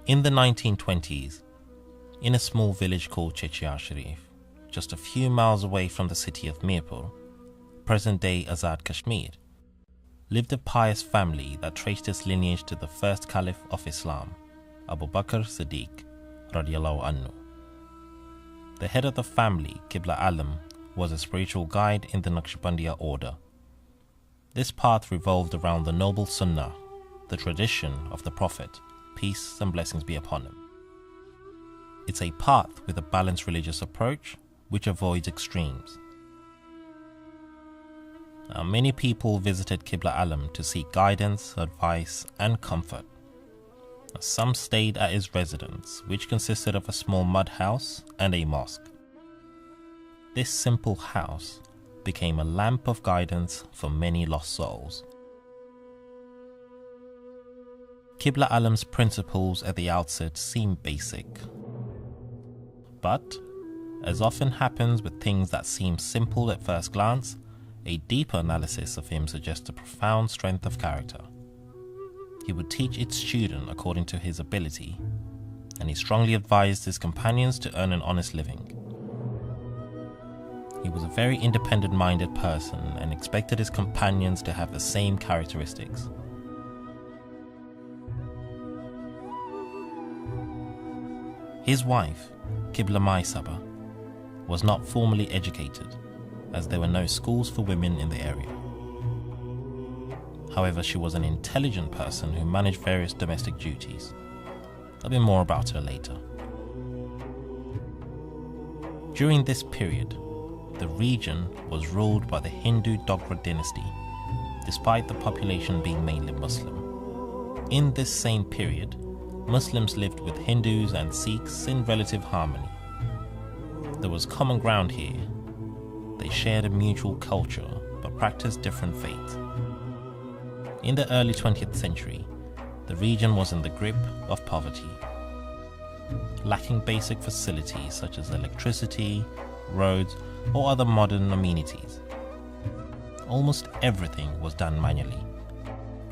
In the 1920s, in a small village called Chechia Sharif, just a few miles away from the city of Mirpur, present-day Azad Kashmir, lived a pious family that traced its lineage to the first Caliph of Islam, Abu Bakr Siddiq radiallahu anhu. The head of the family, Qibla Alam, was a spiritual guide in the Naqshbandiya order. This path revolved around the noble Sunnah, the tradition of the Prophet, peace and blessings be upon him. It's a path with a balanced religious approach which avoids extremes. Now, many people visited Qibla Alam to seek guidance, advice and comfort. Some stayed at his residence, which consisted of a small mud house and a mosque. This simple house became a lamp of guidance for many lost souls. Qibla Alam's principles at the outset seem basic. But, as often happens with things that seem simple at first glance, a deeper analysis of him suggests a profound strength of character. He would teach each student according to his ability, and he strongly advised his companions to earn an honest living. He was a very independent-minded person and expected his companions to have the same characteristics. His wife, Qibla Mai Saba, was not formally educated, as there were no schools for women in the area. However, she was an intelligent person who managed various domestic duties. There'll be more about her later. During this period, the region was ruled by the Hindu Dogra dynasty, despite the population being mainly Muslim. In this same period, Muslims lived with Hindus and Sikhs in relative harmony. There was common ground here. They shared a mutual culture, but practiced different faiths. In the early 20th century, the region was in the grip of poverty, lacking basic facilities such as electricity, roads, or other modern amenities. Almost everything was done manually.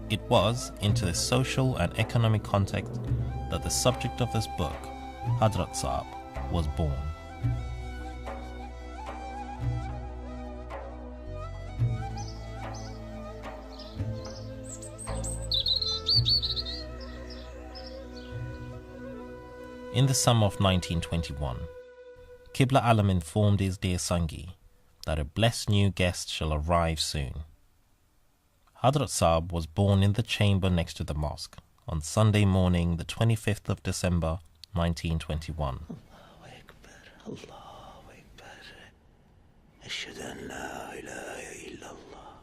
It was into this social and economic context that the subject of this book, Hadrat Sahib, was born. In the summer of 1921, Qibla Alam informed his dear Sangi that a blessed new guest shall arrive soon. Hadrat Sahib was born in the chamber next to the mosque on Sunday morning, the 25th of December, 1921. Allahu Akbar, Allahu Akbar. Ashhadu an la ilaha illallah.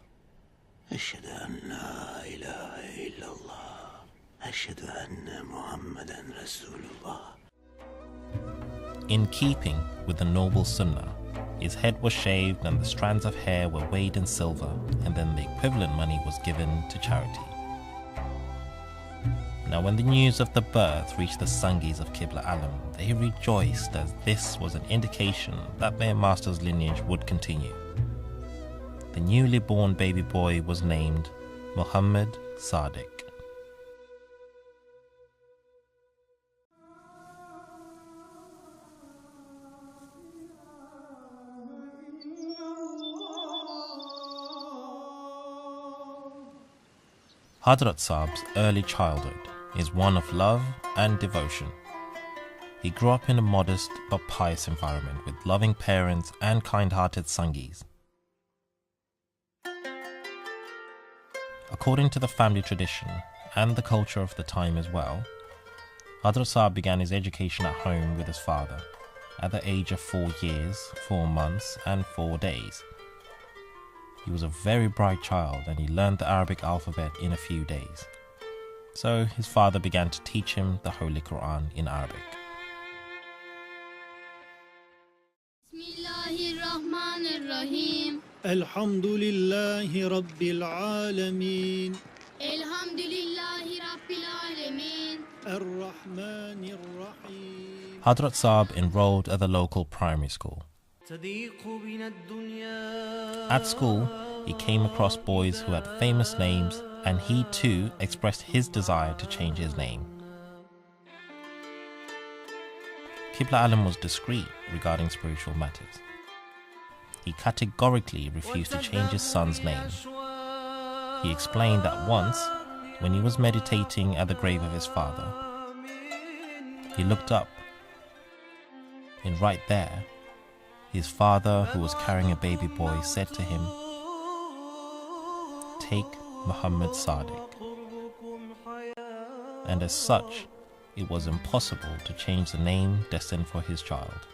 Ashhadu an la ilaha illallah. Ashhadu anna Muhammadan Rasulullah. In keeping with the noble Sunnah, his head was shaved and the strands of hair were weighed in silver, and then the equivalent money was given to charity. Now, when the news of the birth reached the Sangis of Qibla Alam, they rejoiced, as this was an indication that their master's lineage would continue. The newly born baby boy was named Muhammad Sadiq. Hadrat Sahib's early childhood is one of love and devotion. He grew up in a modest but pious environment with loving parents and kind-hearted Sangis. According to the family tradition and the culture of the time as well, Hadrat Sahib began his education at home with his father at the age of 4 years, 4 months and 4 days. He was a very bright child and he learned the Arabic alphabet in a few days. So his father began to teach him the Holy Quran in Arabic. Bismillahirrahmanirrahim. Alhamdulillahi Rabbil Alameen. Alhamdulillahi Rabbil Alameen. Ar-Rahmanir Rahim. Hadrat Sahib enrolled at the local primary school. At school, he came across boys who had famous names, and he too expressed his desire to change his name. Qibla Alam was discreet regarding spiritual matters. He categorically refused to change his son's name. He explained that once, when he was meditating at the grave of his father, he looked up, and right there, his father, who was carrying a baby boy, said to him, "Take Muhammad Sadiq." And as such, it was impossible to change the name destined for his child.